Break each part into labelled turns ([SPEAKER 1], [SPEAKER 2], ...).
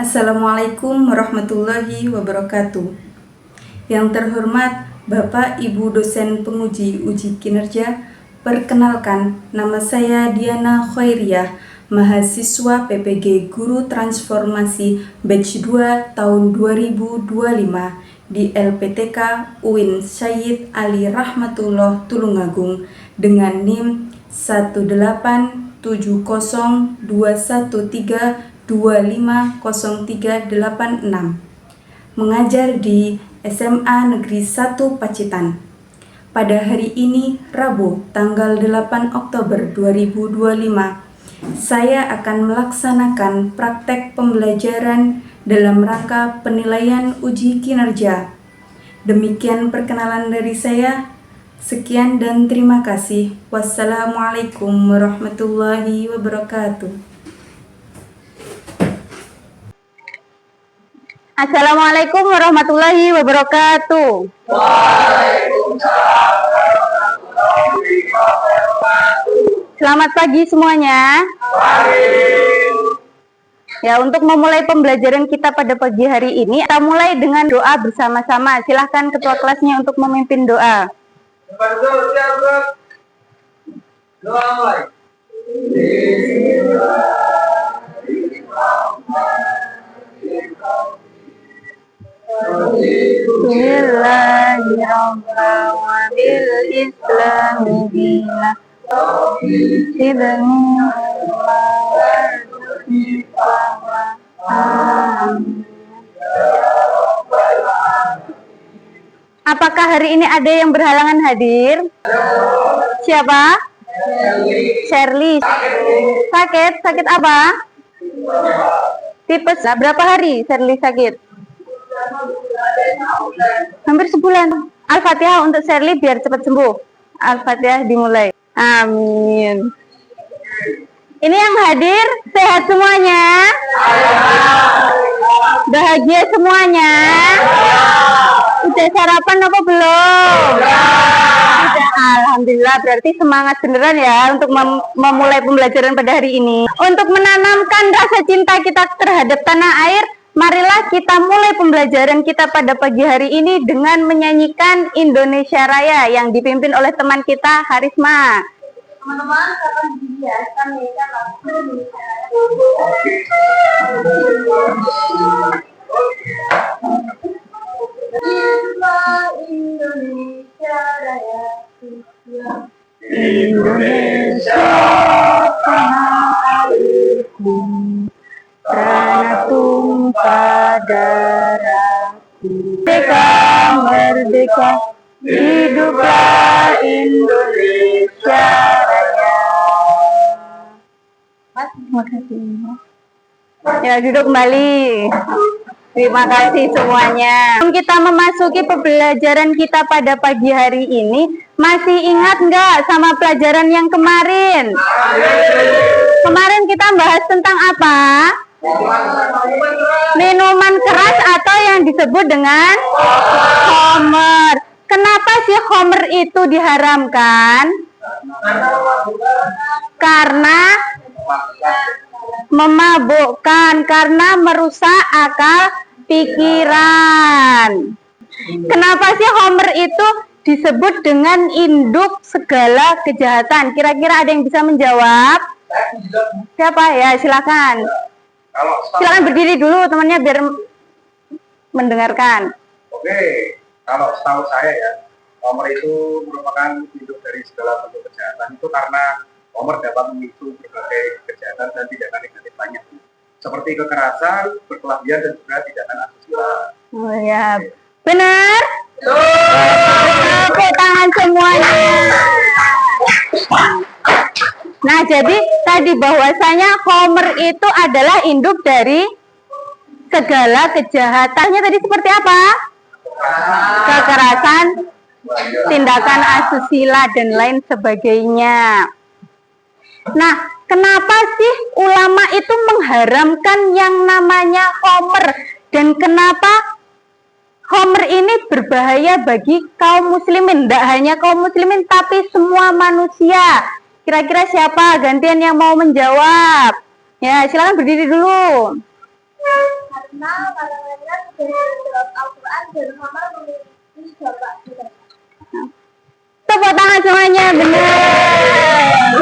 [SPEAKER 1] Assalamualaikum warahmatullahi wabarakatuh. Yang terhormat Bapak Ibu dosen penguji uji kinerja, perkenalkan nama saya Diana Khairiyah, mahasiswa PPG Guru Transformasi Batch 2 tahun 2025 di LPTK UIN Syed Ali Rahmatullah Tulungagung dengan NIM 1803213250386, mengajar di SMA Negeri 1 Pacitan. Pada hari ini, Rabu, tanggal 8 Oktober 2025, saya akan melaksanakan praktek pembelajaran dalam rangka penilaian uji kinerja. Demikian perkenalan dari saya. Sekian dan terima kasih. Wassalamualaikum warahmatullahi wabarakatuh.
[SPEAKER 2] Assalamualaikum warahmatullahi wabarakatuh.
[SPEAKER 3] Waalaikumsalam warahmatullahi wabarakatuh.
[SPEAKER 2] Selamat pagi semuanya. Ya, untuk memulai pembelajaran kita pada pagi hari ini, kita mulai dengan doa bersama-sama. Silahkan ketua kelasnya untuk memimpin doa.
[SPEAKER 3] Doa mulai.
[SPEAKER 2] Apakah hari ini ada yang berhalangan hadir? Siapa? Shirley. Sakit? Sakit apa? Tipes. Nah, berapa hari Shirley sakit? Hampir sebulan. Al-Fatihah untuk Shirley biar cepat sembuh. Al-Fatihah dimulai. Amin. Ini yang hadir sehat semuanya? Bahagia semuanya? Udah sarapan apa belum? Udah, alhamdulillah, berarti semangat beneran ya untuk memulai pembelajaran pada hari ini. Untuk menanamkan rasa cinta kita terhadap tanah air, marilah kita mulai pembelajaran kita pada pagi hari ini dengan menyanyikan Indonesia Raya yang dipimpin oleh teman kita Harisma. Teman-teman, kapan dibiasakan menyanyikan lagu Indonesia Raya? Indonesia Raya, Indonesia tanah airku, tanah tumpah darahku. Merdeka, merdeka, hiduplah Indonesia Raya. Terima kasih. Ya, duduk kembali. Terima kasih semuanya. Kita memasuki pembelajaran kita pada pagi hari ini. Masih ingat nggak sama pelajaran yang kemarin? Kemarin kita bahas tentang apa? Minuman keras atau yang disebut dengan khamr. Kenapa sih khamr itu diharamkan? Karena memabukkan, karena merusak akal pikiran. Kenapa sih khamr itu disebut dengan induk segala kejahatan? Kira-kira ada yang bisa menjawab? Siapa ya? Silakan. Silakan berdiri dulu temannya biar mendengarkan.
[SPEAKER 3] Oke, kalau setahu saya ya, khamr itu merupakan induk dari segala bentuk kejahatan itu karena khamr dapat memicu berbagai kejahatan dan tindakan negatif banyak, seperti kekerasan, perkelahian, dan juga tindakan asusila.
[SPEAKER 2] Oh ya, benar? Tepuk tangan semuanya. Nah, jadi tadi bahwasanya khamr itu adalah induk dari segala kejahatannya. Tadi seperti apa? Kekerasan, tindakan asusila, dan lain sebagainya. Nah, kenapa sih ulama itu mengharamkan yang namanya khamr? Dan kenapa khamr ini berbahaya bagi kaum muslimin? Tidak hanya kaum muslimin, tapi semua manusia. Kira-kira siapa gantian yang mau menjawab? Ya, silakan berdiri dulu.
[SPEAKER 4] Nah, pandangannya dari dalam Al-Quran dan Muhammad memiliki dampak negatif.
[SPEAKER 2] Tepuk tangan semuanya, benar.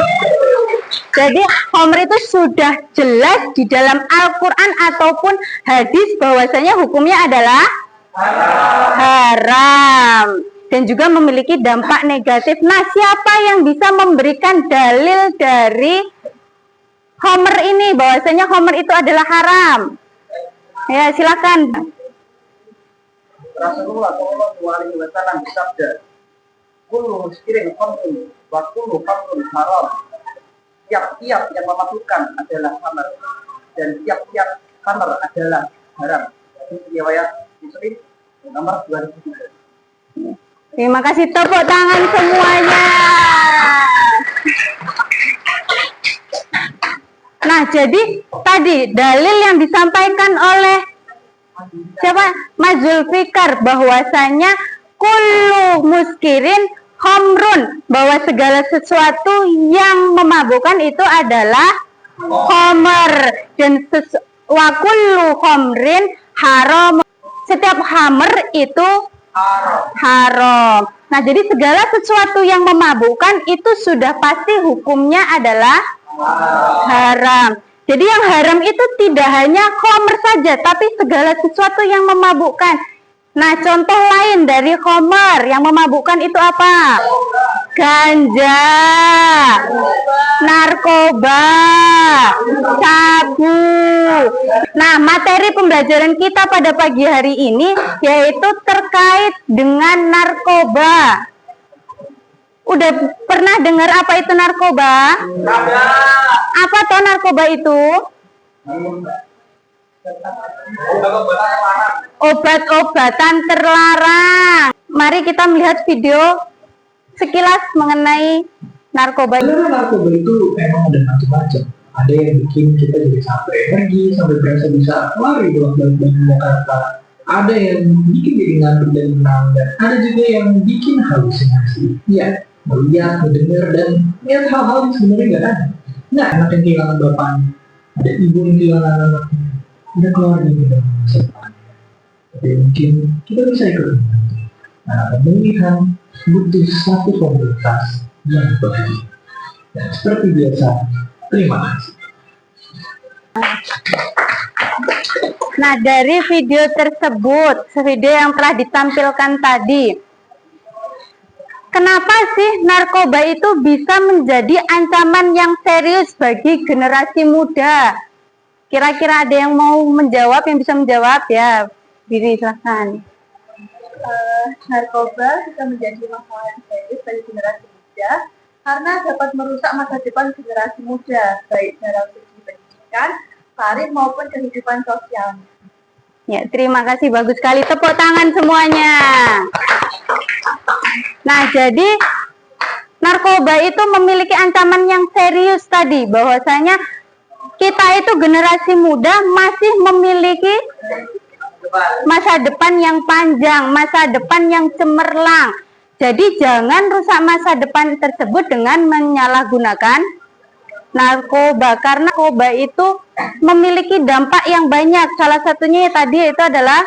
[SPEAKER 2] Jadi Homer itu sudah jelas di dalam Al-Quran ataupun hadis bahwasanya hukumnya adalah haram dan juga memiliki dampak negatif. Nah, siapa yang bisa memberikan dalil dari Homer ini bahwasanya Homer itu adalah haram? Ya, silakan.
[SPEAKER 3] Rasulullah Shallallahu Alaihi Wasallam bersabda, "Kullu muskirin khamrun wa kullu khamrun haram." Tiap-tiap yang memabukkan adalah khamr dan tiap-tiap khamr adalah haram. Ini riwayat Muslim nomor 2003.
[SPEAKER 2] Terima kasih, tepuk tangan semuanya. Nah, jadi tadi dalil yang disampaikan oleh siapa? Mas Zulfikar bahwasanya kullu muskirin khamrun, bahwa segala sesuatu yang memabukkan itu adalah khamr dan wa kullu khamrin haram. Setiap khamr itu haram. Nah, jadi segala sesuatu yang memabukkan itu sudah pasti hukumnya adalah haram. Jadi yang haram itu tidak hanya khamr saja, tapi segala sesuatu yang memabukkan. Nah, contoh lain dari khamr yang memabukkan itu apa? Ganja, narkoba, sabu. Nah, materi pembelajaran kita pada pagi hari ini yaitu terkait dengan narkoba. Udah pernah dengar apa itu narkoba? Apa toh narkoba itu? Obat-obatan terlarang. Mari kita melihat video sekilas mengenai narkoba.
[SPEAKER 5] Narkoba itu emang ada macam-macam. Ada yang bikin kita jadi sampai energi, sampai berasa bisa lari bolak-balik dari Jakarta. Ada yang bikin jadi ngantuk dan menang, dan ada juga yang bikin halusinasi. Ya, melihat, mendengar, dan melihat hal-hal yang sebenarnya nggak ada. Nah, anak yang kehilangan bapaknya, ada ibu yang kehilangan anaknya, ada keluarga yang kehilangan masa depannya. Tapi mungkin kita bisa ikut membantu. Nah, pemulihan butuh satu komunitas yang baik. Dan seperti biasa, terima kasih.
[SPEAKER 2] Nah, dari video tersebut, video yang telah ditampilkan tadi, kenapa sih narkoba itu bisa menjadi ancaman yang serius bagi generasi muda? Kira-kira ada yang mau menjawab, yang bisa menjawab ya? Diri, silahkan.
[SPEAKER 4] Narkoba bisa menjadi masalah yang serius bagi generasi muda karena dapat merusak masa depan generasi muda, baik dalam segi pendidikan, karir maupun kehidupan sosial.
[SPEAKER 2] Ya, terima kasih, bagus sekali. Tepuk tangan semuanya. Nah, jadi narkoba itu memiliki ancaman yang serius tadi, bahwasanya kita itu generasi muda masih memiliki masa depan yang panjang, masa depan yang cemerlang. Jadi jangan rusak masa depan tersebut dengan menyalahgunakan narkoba, karena narkoba itu memiliki dampak yang banyak. Salah satunya tadi itu adalah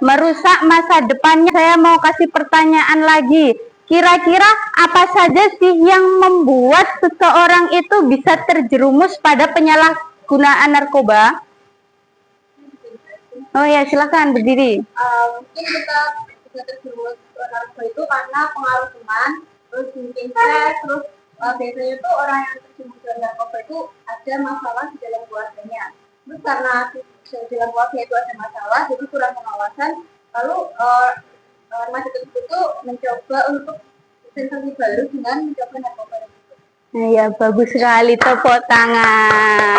[SPEAKER 2] merusak masa depannya. Saya mau kasih pertanyaan lagi. Kira-kira apa saja sih yang membuat seseorang itu bisa terjerumus pada penyalahgunaan narkoba? Oh ya, silakan berdiri.
[SPEAKER 4] Mungkin kita bisa terjerumus narkoba itu karena pengaruh teman, terus mungkin stres, terus biasanya tuh orang yang terjerumus dalam narkoba itu ada masalah di dalam keluarganya. Terus karena di dalam keluarga itu ada masalah, jadi kurang pengawasan, lalu remaja tersebut tuh mencoba untuk sensasi baru dengan mencoba narkoba.
[SPEAKER 2] Nah, ya, bagus sekali, tepuk tangan.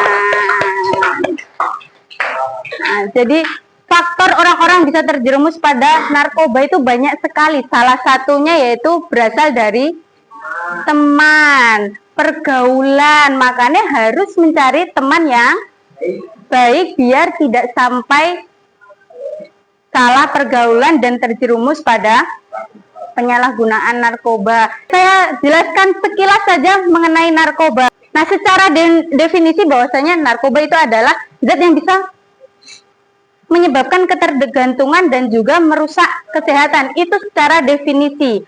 [SPEAKER 2] Nah, jadi faktor orang-orang bisa terjerumus pada narkoba itu banyak sekali. Salah satunya yaitu berasal dari teman, pergaulan. Makanya harus mencari teman yang baik biar tidak sampai salah pergaulan dan terjerumus pada penyalahgunaan narkoba. Saya jelaskan sekilas saja mengenai narkoba. Nah, secara definisi bahwasanya narkoba itu adalah zat yang bisa menyebabkan ketergantungan dan juga merusak kesehatan. Itu secara definisi.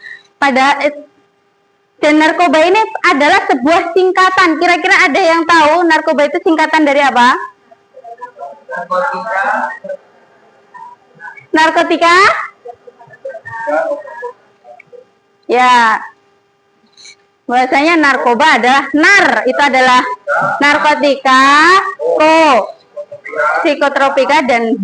[SPEAKER 2] Dan narkoba ini adalah sebuah singkatan. Kira-kira ada yang tahu narkoba itu singkatan dari apa? Narkotika? Ya. Bahasanya narkoba adalah nar, itu adalah narkotika, psikotropika, dan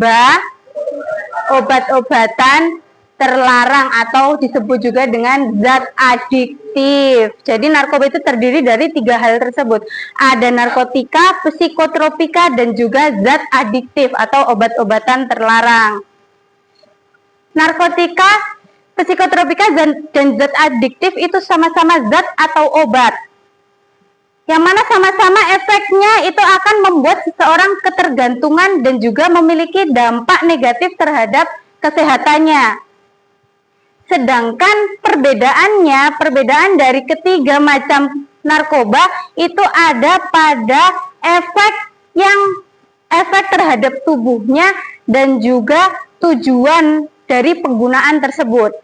[SPEAKER 2] obat-obatan terlarang atau disebut juga dengan zat adiktif. Jadi narkoba itu terdiri dari 3 hal tersebut. Ada narkotika, psikotropika, dan juga zat adiktif atau obat-obatan terlarang. Narkotika, psikotropika, dan zat adiktif itu sama-sama zat atau obat. Yang mana sama-sama efeknya itu akan membuat seseorang ketergantungan dan juga memiliki dampak negatif terhadap kesehatannya. Sedangkan perbedaan dari ketiga macam narkoba itu ada pada efek terhadap tubuhnya dan juga tujuan dari penggunaan tersebut.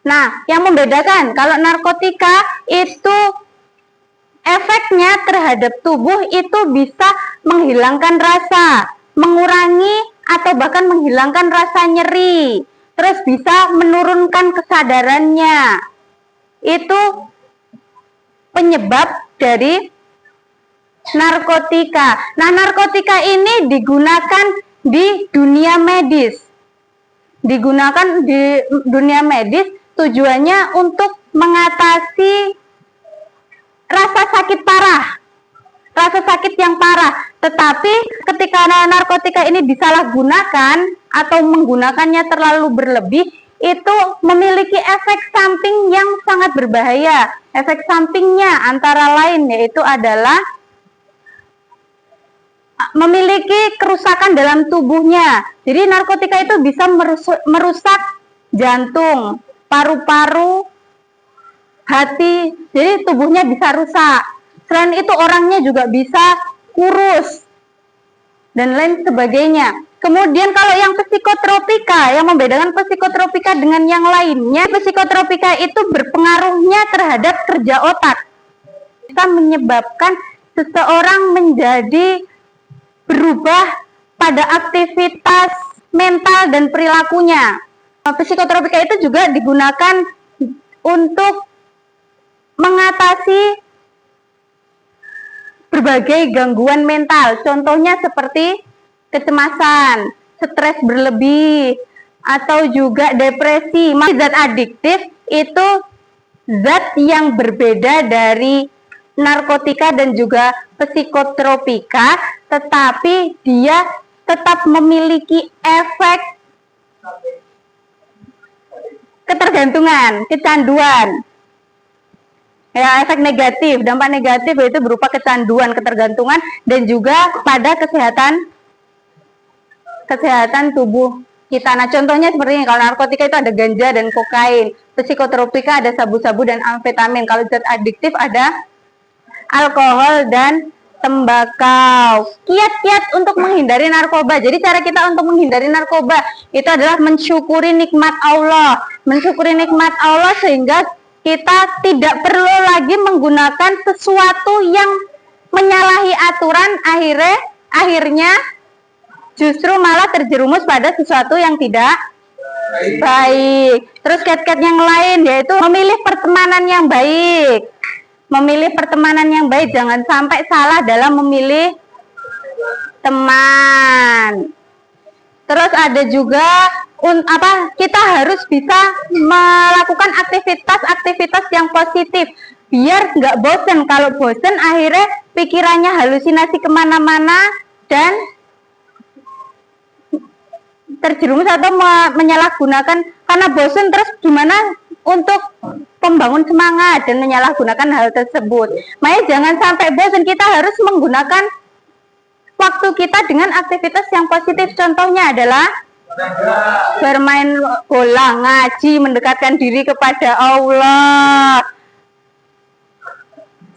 [SPEAKER 2] Nah, yang membedakan kalau narkotika itu efeknya terhadap tubuh itu bisa menghilangkan rasa, mengurangi atau bahkan menghilangkan rasa nyeri, terus bisa menurunkan kesadarannya. Itu penyebab dari narkotika. Nah, narkotika ini digunakan di dunia medis. Tujuannya untuk mengatasi rasa sakit yang parah. Tetapi ketika narkotika ini disalahgunakan atau menggunakannya terlalu berlebih, itu memiliki efek samping yang sangat berbahaya. Efek sampingnya antara lain yaitu adalah memiliki kerusakan dalam tubuhnya. Jadi narkotika itu bisa merusak jantung, paru-paru, hati. Jadi tubuhnya bisa rusak. Selain itu orangnya juga bisa kurus dan lain sebagainya. Kemudian kalau yang psikotropika, yang membedakan psikotropika dengan yang lainnya, psikotropika itu berpengaruhnya terhadap kerja otak. Bisa menyebabkan seseorang menjadi berubah pada aktivitas mental dan perilakunya. Psikotropika itu juga digunakan untuk mengatasi berbagai gangguan mental. Contohnya seperti kecemasan, stres berlebih, atau juga depresi. Zat adiktif itu zat yang berbeda dari narkotika dan juga psikotropika, tetapi dia tetap memiliki efek ketergantungan, kecanduan. Ya, efek negatif, dampak negatif yaitu berupa kecanduan, ketergantungan, dan juga pada kesehatan tubuh kita. Nah, contohnya seperti ini. Kalau narkotika itu ada ganja dan kokain, psikotropika ada sabu-sabu dan amfetamin. Kalau zat adiktif ada alkohol dan tembakau. Kiat-kiat untuk menghindari narkoba. Jadi cara kita untuk menghindari narkoba itu adalah mensyukuri nikmat Allah. Mensyukuri nikmat Allah sehingga kita tidak perlu lagi menggunakan sesuatu yang menyalahi aturan, akhirnya justru malah terjerumus pada sesuatu yang tidak baik. Terus kiat-kiat yang lain yaitu memilih pertemanan yang baik. Memilih pertemanan yang baik, jangan sampai salah dalam memilih teman. Terus ada juga kita harus bisa melakukan aktivitas yang positif biar nggak bosen. Kalau bosen akhirnya pikirannya halusinasi kemana-mana dan terjerumus atau menyalahgunakan. Karena bosen terus gimana untuk membangun semangat dan menyalahgunakan hal tersebut. Makanya jangan sampai bosen, kita harus menggunakan waktu kita dengan aktivitas yang positif. Contohnya adalah bermain bola, ngaji, mendekatkan diri kepada Allah.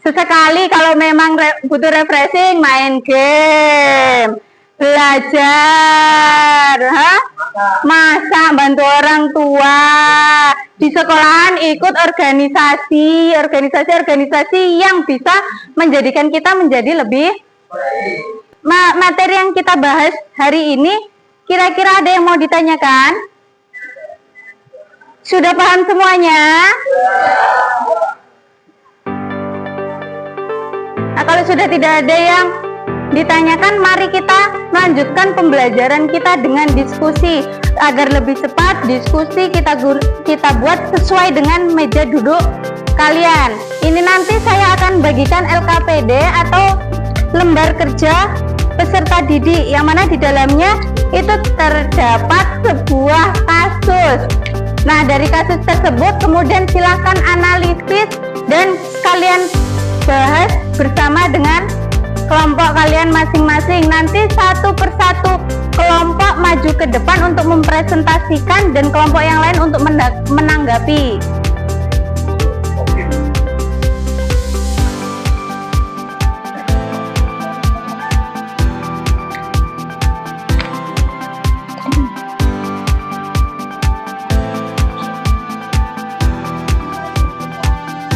[SPEAKER 2] Sesekali kalau memang butuh refreshing, main game. Belajar, masak, bantu orang tua. Di sekolahan ikut organisasi yang bisa menjadikan kita menjadi lebih materi yang kita bahas hari ini. Kira-kira ada yang mau ditanyakan? Sudah paham semuanya? Nah, kalau sudah tidak ada yang ditanyakan, mari kita melanjutkan pembelajaran kita dengan diskusi. Agar lebih cepat, diskusi kita buat sesuai dengan meja duduk kalian. Ini nanti saya akan bagikan LKPD atau lembar kerja peserta didik, yang mana di dalamnya itu terdapat sebuah kasus. Nah, dari kasus tersebut kemudian silakan analisis dan kalian bahas bersama dengan kelompok kalian masing-masing. Nanti satu persatu kelompok maju ke depan untuk mempresentasikan dan kelompok yang lain untuk menanggapi.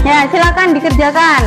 [SPEAKER 2] Ya, silakan dikerjakan.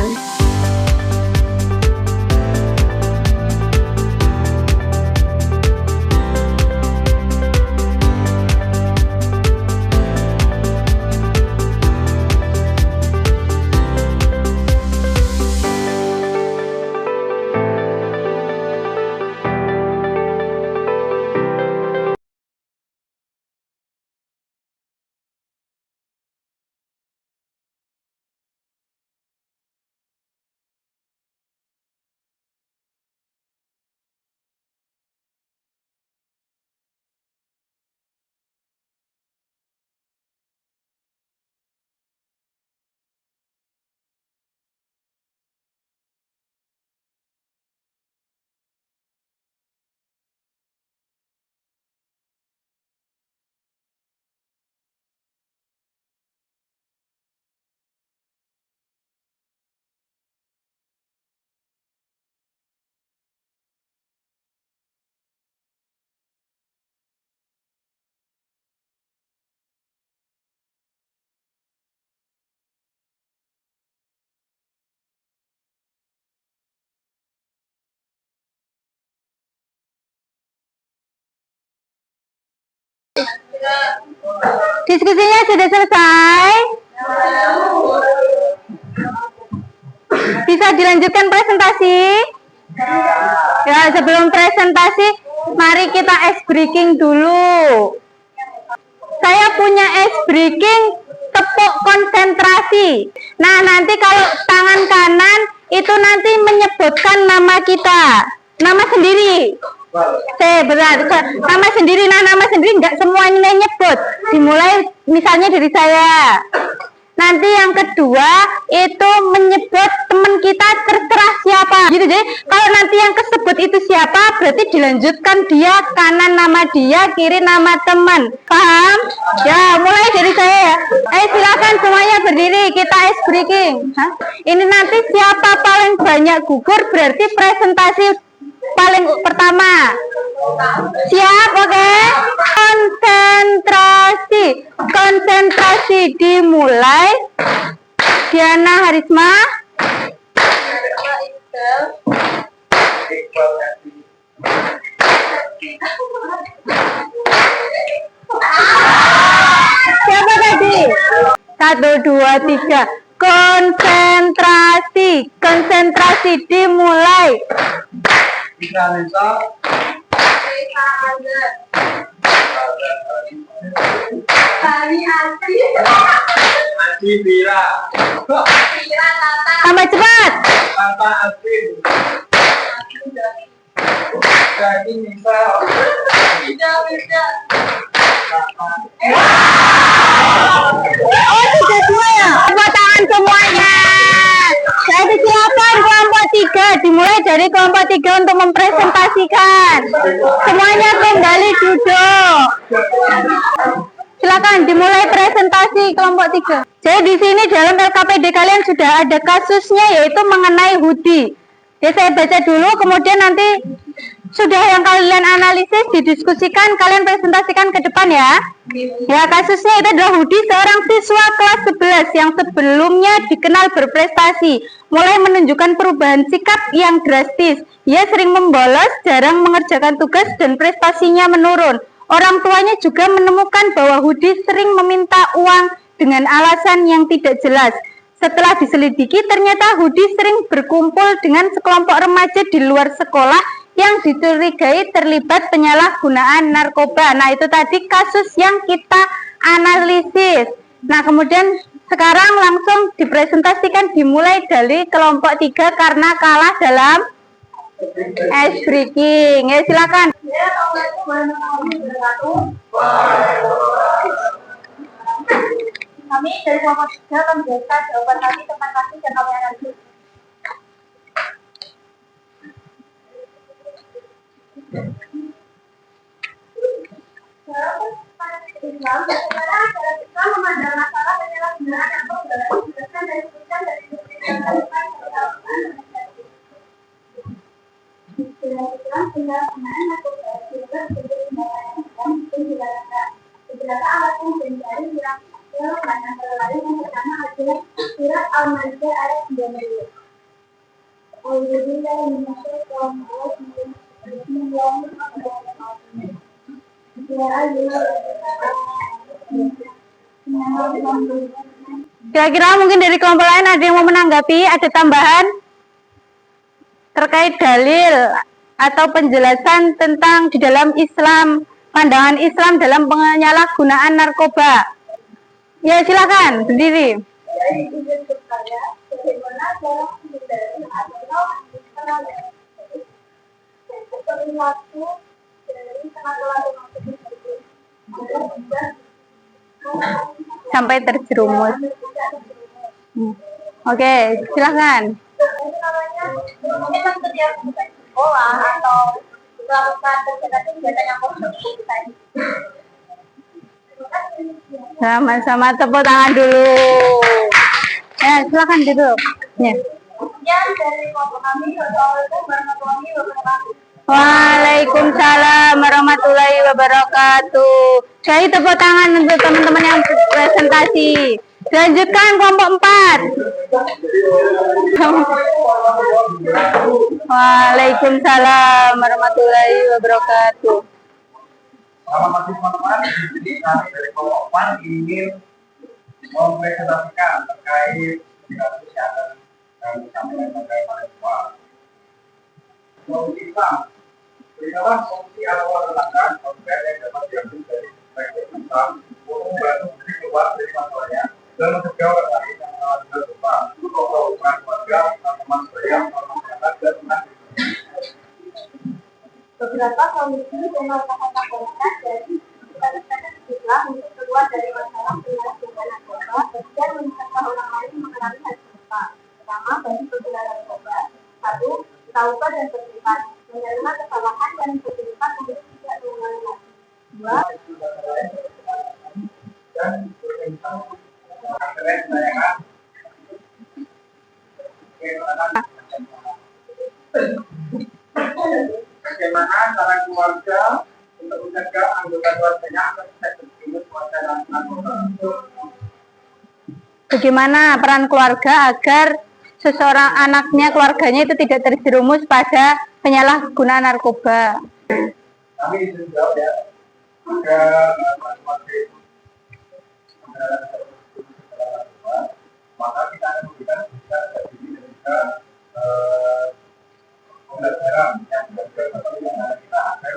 [SPEAKER 2] Diskusinya sudah selesai. Bisa dilanjutkan presentasi? Ya, sebelum presentasi, mari kita ice breaking dulu. Saya punya ice breaking tepuk konsentrasi. Nah, nanti kalau tangan kanan itu nanti menyebutkan nama kita, nama sendiri. Benar, nama sendiri. Nah, nama sendiri nggak semuanya nyebut. Dimulai misalnya dari saya. Nanti yang kedua itu menyebut teman kita, terserah siapa. Gitu, jadi kalau nanti yang kesebut itu siapa, berarti dilanjutkan dia, kanan nama dia, kiri nama teman. Paham? Ya, mulai dari saya ya. Silakan semuanya berdiri, kita ice breaking. Ini nanti siapa paling banyak gugur, berarti presentasi paling pertama. Siap, oke? Konsentrasi dimulai. Diana Harisma. Siapa tadi? 1, 2, 3. Konsentrasi dimulai. Tambah cepat. Oh, sudah semua ya? Tepuk tangan semuanya. Saya disilakan kelompok 3. Dimulai dari kelompok 3 untuk mempresentasikan. Semuanya kembali duduk. Silakan dimulai presentasi kelompok 3. Jadi di sini dalam LKPD kalian sudah ada kasusnya, yaitu mengenai hoodie. Ya saya baca dulu, kemudian nanti sudah yang kalian analisis, didiskusikan, kalian presentasikan ke depan ya. Ya, kasusnya itu adalah Hudi, seorang siswa kelas 11 yang sebelumnya dikenal berprestasi, mulai menunjukkan perubahan sikap yang drastis. Ia sering membolos, jarang mengerjakan tugas, dan prestasinya menurun. Orang tuanya juga menemukan bahwa Hudi sering meminta uang dengan alasan yang tidak jelas. Setelah diselidiki, ternyata Hudi sering berkumpul dengan sekelompok remaja di luar sekolah yang dicurigai terlibat penyalahgunaan narkoba. Nah, itu tadi kasus yang kita analisis. Nah, kemudian sekarang langsung dipresentasikan, dimulai dari kelompok 3 karena kalah dalam ice breaking. Ya, silakan.
[SPEAKER 4] Kami dari kelompok 3 akan menjelaskan jawaban kami tentang kasus yang kami analisis. Islam, bagaimana cara Islam memandang masalah penyalahgunaan narkoba berdasarkan dari tulisan dari Islam penyalahgunaan narkoba juga sebagai tindakan Islam itu dilarang. Beberapa alasan mencari yang antara lain yang pertama adalah surat Al-Maidah ayat 92. Alhamdulillah
[SPEAKER 2] Kira-kira mungkin dari kelompok lain ada yang mau menanggapi, ada tambahan terkait dalil atau penjelasan tentang di dalam Islam, pandangan Islam dalam penyalahgunaan narkoba. Ya, silakan berdiri. Sampai terjerumus. Oke, silakan.
[SPEAKER 4] sekolah atau melakukan kegiatan yang konstruktif.
[SPEAKER 2] Sama-sama tepuk tangan dulu. Ya, silakan duduk. Ya.
[SPEAKER 4] Kemudian dari kelompok kami, Assalamualaikum warahmatullahi wabarakatuh.
[SPEAKER 2] Waalaikumsalam warahmatullahi wabarakatuh. Saya tepuk tangan untuk teman-teman yang presentasi. Lanjutkan kelompok 4. Waalaikumsalam warahmatullahi wabarakatuh.
[SPEAKER 3] Selamat pagi teman-teman. Jadi kami dari kelompok 4 ingin mempresentasikan terkait kasus yang akan kami sampaikan kepada semua. Solusi Islam. Berikanlah solusi atau letakkan konkret yang dapat diambil dari perspektif Islam untuk membantu diri keluar dari masalahnya dan mencegah orang lain yang mengalami narkoba, ukuran keluarga, teman sebaya, masyarakat dan tenaga.
[SPEAKER 4] Beberapa solusi penyelesaian narkoba dari pendekatan Islam untuk keluar dari masalah penyalahgunaan narkoba dan mencegah orang lain mengalami hal serupa. Pertama, bagi pengguna narkoba. 1. Taubat dan bertobat, menerima kesalahan dan bertobat untuk tidak mengulangi lagi. 2.
[SPEAKER 3] Bagaimana cara keluarga untuk mencegah anggota keluarganya agar tidak terjerumus pada narkoba?
[SPEAKER 2] Bagaimana peran keluarga agar seseorang anaknya, keluarganya itu tidak terjerumus pada penyalahgunaan narkoba?
[SPEAKER 3] Kami izin jawab ya. Agar keluarga itu maka kita akan memberikan bisa diri dan juga pembelajaran yang belajar seperti yang ada kita agar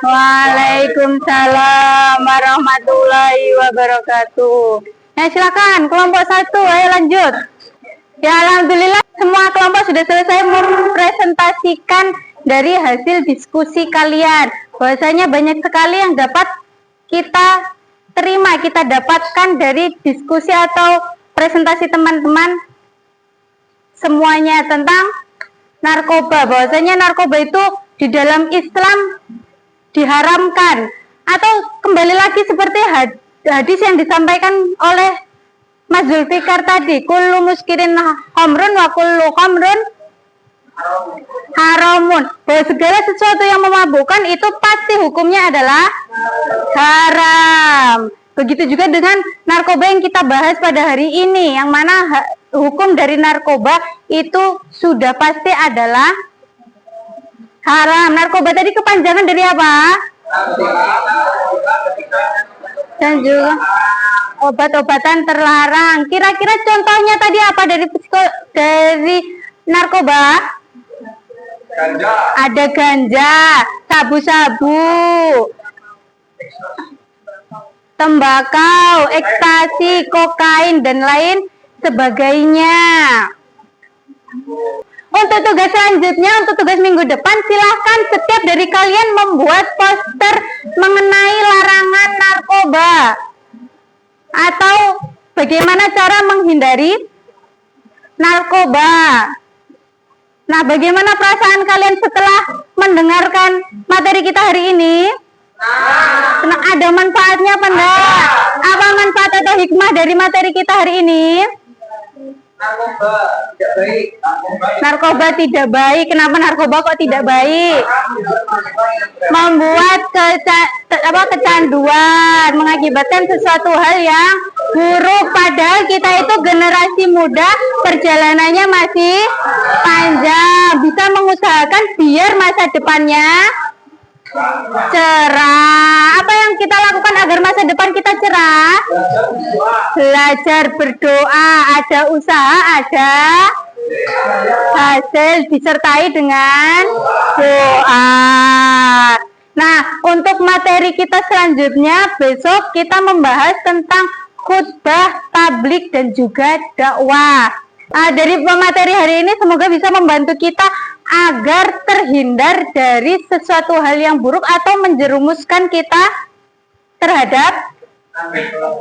[SPEAKER 2] Waalaikumsalam warahmatullahi wabarakatuh. Nah, silakan kelompok 1, ayo lanjut. Ya, alhamdulillah semua kelompok sudah selesai mempresentasikan dari hasil diskusi kalian. Bahwasanya banyak sekali yang dapat kita terima, kita dapatkan dari diskusi atau presentasi teman-teman semuanya tentang narkoba. Bahwasanya narkoba itu di dalam Islam diharamkan. Atau kembali lagi seperti hadis yang disampaikan oleh Mas Zulfikar tadi, kullu muskirin khamrun wa kullu khamrun haramun. Bahwa segala sesuatu yang memabukkan itu pasti hukumnya adalah haram. Begitu juga dengan narkoba yang kita bahas pada hari ini, yang mana hukum dari narkoba itu sudah pasti adalah haram. Narkoba tadi kepanjangan dari apa? Dan juga obat-obatan terlarang. Kira-kira contohnya tadi apa dari narkoba?
[SPEAKER 3] Ganja.
[SPEAKER 2] Ada ganja, sabu-sabu, tembakau, ekstasi, kokain, dan lain sebagainya. Untuk tugas selanjutnya, untuk tugas minggu depan, silahkan setiap dari kalian membuat poster mengenai larangan narkoba. Atau bagaimana cara menghindari narkoba. Nah, bagaimana perasaan kalian setelah mendengarkan materi kita hari ini? Nah, ada manfaatnya apa enggak? Apa manfaat atau hikmah dari materi kita hari ini?
[SPEAKER 3] Narkoba tidak baik.
[SPEAKER 2] Narkoba tidak baik. Kenapa narkoba kok tidak baik? Membuat kecanduan, mengakibatkan sesuatu hal yang buruk. Padahal kita itu generasi muda, perjalanannya masih panjang. Bisa mengusahakan biar masa depannya cerah. Apa yang kita lakukan agar masa depan kita cerah? Belajar berdoa, ada usaha, ada hasil, disertai dengan doa. Nah, untuk materi kita selanjutnya, besok kita membahas tentang khutbah, tablik, dan juga dakwah. Dari materi hari ini semoga bisa membantu kita agar terhindar dari sesuatu hal yang buruk atau menjerumuskan kita terhadap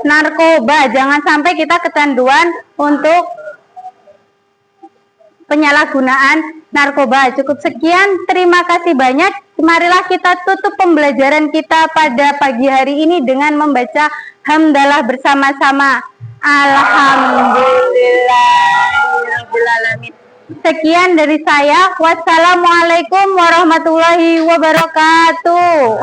[SPEAKER 2] narkoba. Jangan sampai kita kecanduan untuk penyalahgunaan narkoba. Cukup sekian, terima kasih banyak. Marilah kita tutup pembelajaran kita pada pagi hari ini dengan membaca hamdalah bersama-sama. Alhamdulillahirrahmanirrahim. Sekian dari saya. Wassalamualaikum warahmatullahi wabarakatuh.